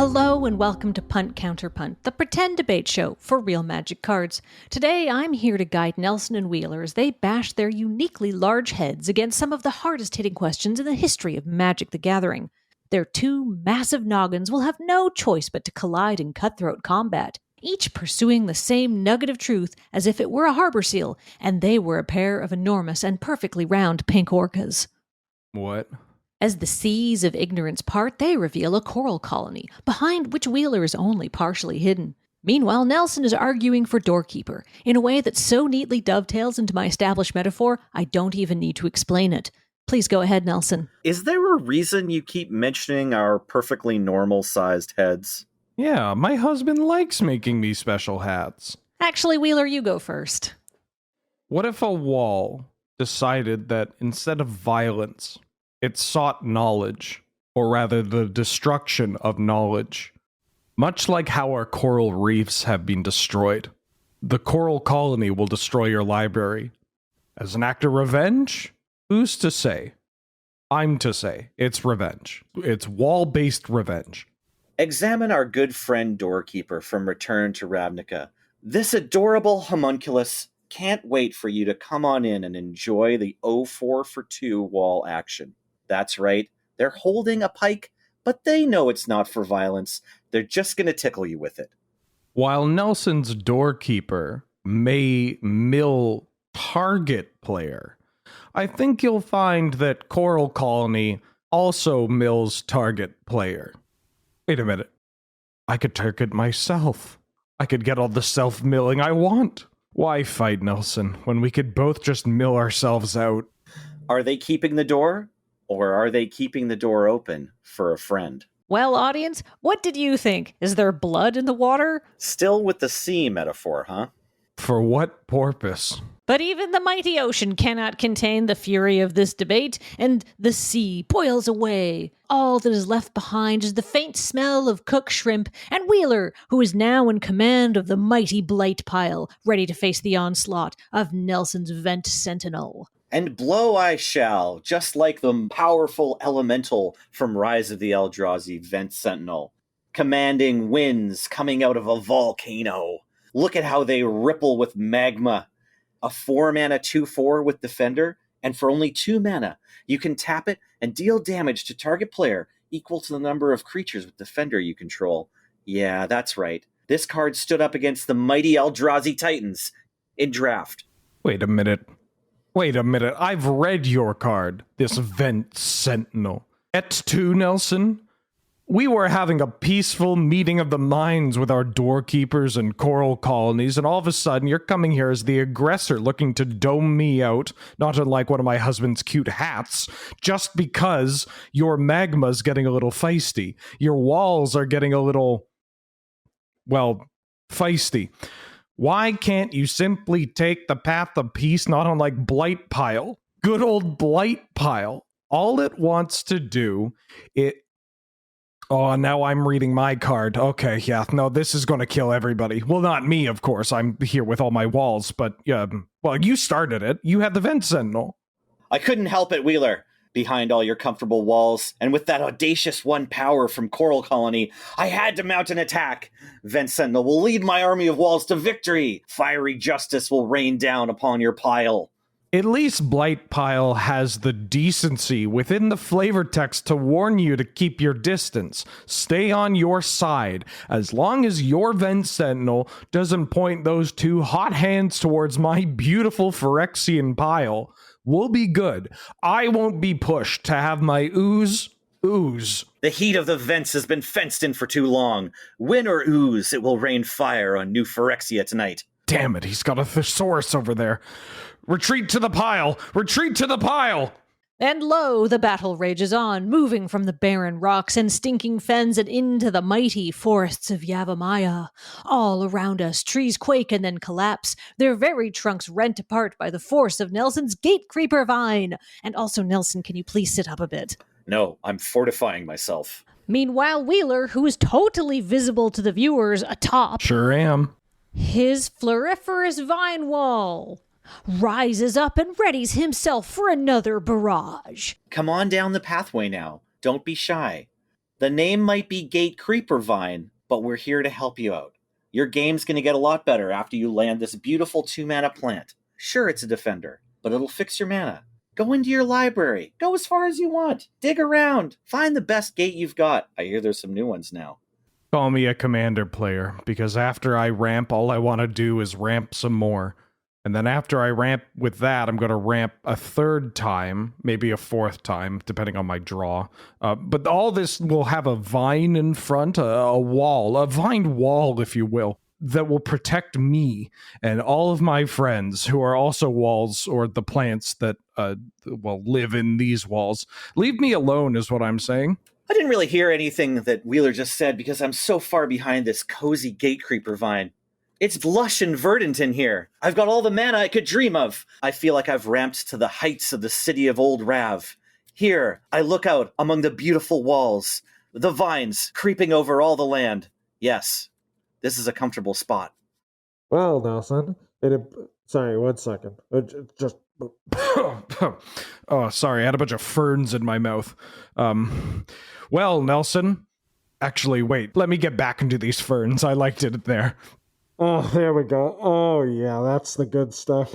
Hello and welcome to Punt, Counterpunt, the pretend debate show for real magic cards. Today I'm here to guide Nelson and Wheeler as they bash their uniquely large heads against some of the hardest hitting questions in the history of Magic the Gathering. Their two massive noggins will have no choice but to collide in cutthroat combat, each pursuing the same nugget of truth as if it were a harbor seal and they were a pair of enormous and perfectly round pink orcas. What? As the seas of ignorance part, they reveal a coral colony, behind which Wheeler is only partially hidden. Meanwhile, Nelson is arguing for Doorkeeper, in a way that so neatly dovetails into my established metaphor, I don't even need to explain it. Please go ahead, Nelson. Is there a reason you keep mentioning our perfectly normal-sized heads? Yeah, my husband likes making me special hats. Actually, Wheeler, you go first. What if a wall decided that instead of violence, it sought knowledge, or rather the destruction of knowledge? Much like how our coral reefs have been destroyed, the coral colony will destroy your library. As an act of revenge? Who's to say? I'm to say. It's revenge. It's wall-based revenge. Examine our good friend Doorkeeper from Return to Ravnica. This adorable homunculus can't wait for you to come on in and enjoy the 04 for 2 wall action. That's right, they're holding a pike, but they know it's not for violence. They're just going to tickle you with it. While Nelson's Doorkeeper may mill target player, I think you'll find that Coral Colony also mills target player. Wait a minute. I could target myself. I could get all the self-milling I want. Why fight, Nelson, when we could both just mill ourselves out? Are they keeping the door? Or are they keeping the door open for a friend? Well, audience, what did you think? Is there blood in the water? Still with the sea metaphor, huh? For what purpose? But even the mighty ocean cannot contain the fury of this debate, and the sea boils away. All that is left behind is the faint smell of cooked shrimp, and Wheeler, who is now in command of the mighty blight pile, ready to face the onslaught of Nelson's Vent Sentinel. And blow I shall, just like the powerful elemental from Rise of the Eldrazi, Vent Sentinel. Commanding winds coming out of a volcano. Look at how they ripple with magma. A 4-mana 2/4 with Defender, and for only 2 mana, you can tap it and deal damage to target player equal to the number of creatures with Defender you control. Yeah, that's right. This card stood up against the mighty Eldrazi Titans in draft. Wait a minute, I've read your card, this Vent Sentinel. Et tu, Nelson? We were having a peaceful meeting of the minds with our doorkeepers and coral colonies, and all of a sudden you're coming here as the aggressor looking to dome me out, not unlike one of my husband's cute hats, just because your magma's getting a little feisty. Your walls are getting a little, well, feisty. Why can't you simply take the path of peace, not unlike Blight Pile? Good old Blight Pile. All it wants to do, Oh, now I'm reading my card. Okay, yeah, no, this is going to kill everybody. Well, not me, of course. I'm here with all my walls, but, well, you started it. You had the Vent Sentinel. I couldn't help it, Wheeler. Behind all your comfortable walls, and with that audacious 1 power from Coral Colony, I had to mount an attack. Vent Sentinel will lead my army of walls to victory. Fiery justice will rain down upon your pile. At least Blight Pile has the decency within the flavor text to warn you to keep your distance. Stay on your side. As long as your Vent Sentinel doesn't point those 2 hot hands towards my beautiful Phyrexian pile, we'll be good. I won't be pushed to have my ooze. The heat of the vents has been fenced in for too long. Win or ooze, it will rain fire on New Phyrexia tonight. Damn it, he's got a thesaurus over there. Retreat to the pile! Retreat to the pile! And lo, the battle rages on, moving from the barren rocks and stinking fens and into the mighty forests of Yavimaya. All around us, trees quake and then collapse, their very trunks rent apart by the force of Nelson's Gatecreeper Vine. And also, Nelson, can you please sit up a bit? No, I'm fortifying myself. Meanwhile, Wheeler, who is totally visible to the viewers atop... Sure am. ...his floriferous vine wall, rises up and readies himself for another barrage. Come on down the pathway now. Don't be shy. The name might be Gate Creeper Vine, but we're here to help you out. Your game's going to get a lot better after you land this beautiful 2-mana plant. Sure, it's a defender, but it'll fix your mana. Go into your library. Go as far as you want. Dig around. Find the best gate you've got. I hear there's some new ones now. Call me a commander player, because after I ramp, all I want to do is ramp some more. And then after I ramp with that, I'm going to ramp a third time, maybe a fourth time, depending on my draw. But all this will have a vine in front, a wall, a vine wall, if you will, that will protect me and all of my friends who are also walls, or the plants that live in these walls. Leave me alone is what I'm saying. I didn't really hear anything that Wheeler just said because I'm so far behind this cozy Gate Creeper Vine. It's lush and verdant in here. I've got all the mana I could dream of. I feel like I've ramped to the heights of the city of Old Rav. Here, I look out among the beautiful walls, the vines creeping over all the land. Yes, this is a comfortable spot. Well, Nelson, sorry, 1 second. Just... Oh, sorry, I had a bunch of ferns in my mouth. Well, Nelson, actually, wait, let me get back into these ferns. I liked it there. Oh, there we go. Oh, yeah, that's the good stuff.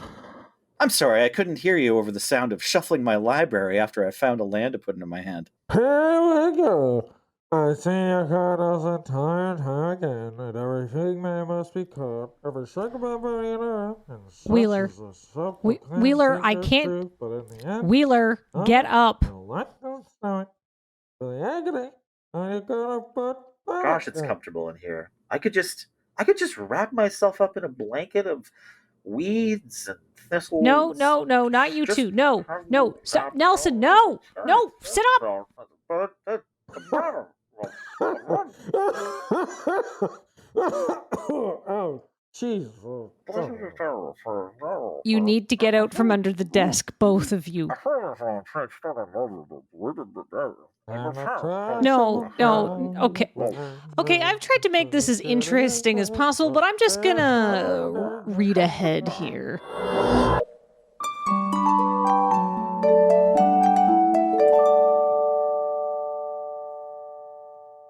I'm sorry, I couldn't hear you over the sound of shuffling my library after I found a land to put into my hand. Here we go. I see a card a time and time again, and everything man must be caught. Every second by Wheeler. Wheeler, I can't. Wheeler, get up. Gosh, it's comfortable in here. I could just wrap myself up in a blanket of weeds and thistles. No, not you two. No. Stop. Nelson, no, sit up. Oh, jeez. You need to get out from under the desk, both of you. No, okay. Okay, I've tried to make this as interesting as possible, but I'm just gonna read ahead here.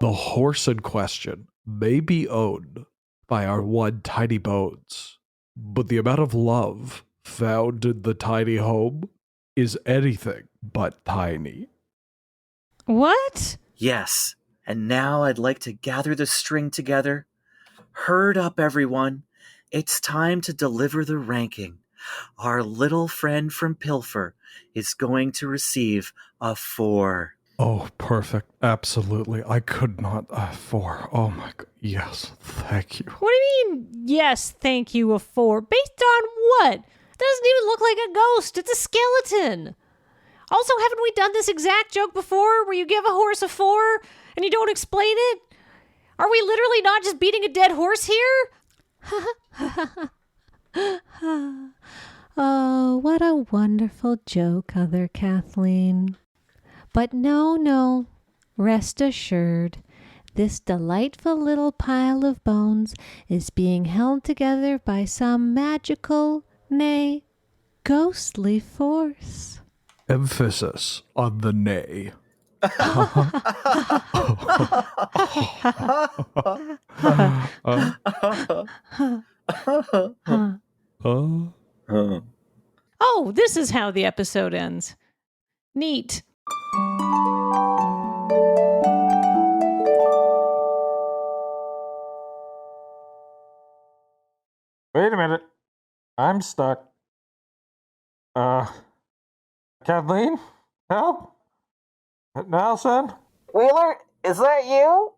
The horse in question may be owned by our one tiny bones, but the amount of love found in the tiny home is anything but tiny. What? Yes, and now I'd like to gather the string together. Herd up, everyone. It's time to deliver the ranking. Our little friend from Pilfer is going to receive a 4. Oh, perfect. Absolutely. I could not. 4. Oh my God. Yes. Thank you. What do you mean, yes, thank you, a 4? Based on what? Doesn't even look like a ghost. It's a skeleton. Also, haven't we done this exact joke before where you give a horse a 4 and you don't explain it? Are we literally not just beating a dead horse here? Oh, what a wonderful joke, other Kathleen. But no, rest assured, this delightful little pile of bones is being held together by some magical, nay, ghostly force. Emphasis on the nay. Oh, this is how the episode ends. Neat. Wait a minute. I'm stuck. Kathleen? Help? Nelson? Wheeler, is that you?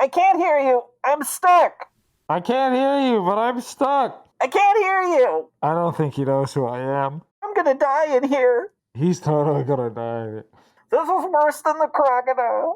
I can't hear you. I'm stuck. I can't hear you, but I'm stuck. I can't hear you. I don't think he knows who I am. I'm gonna die in here. He's totally gonna die. This is worse than the crocodile.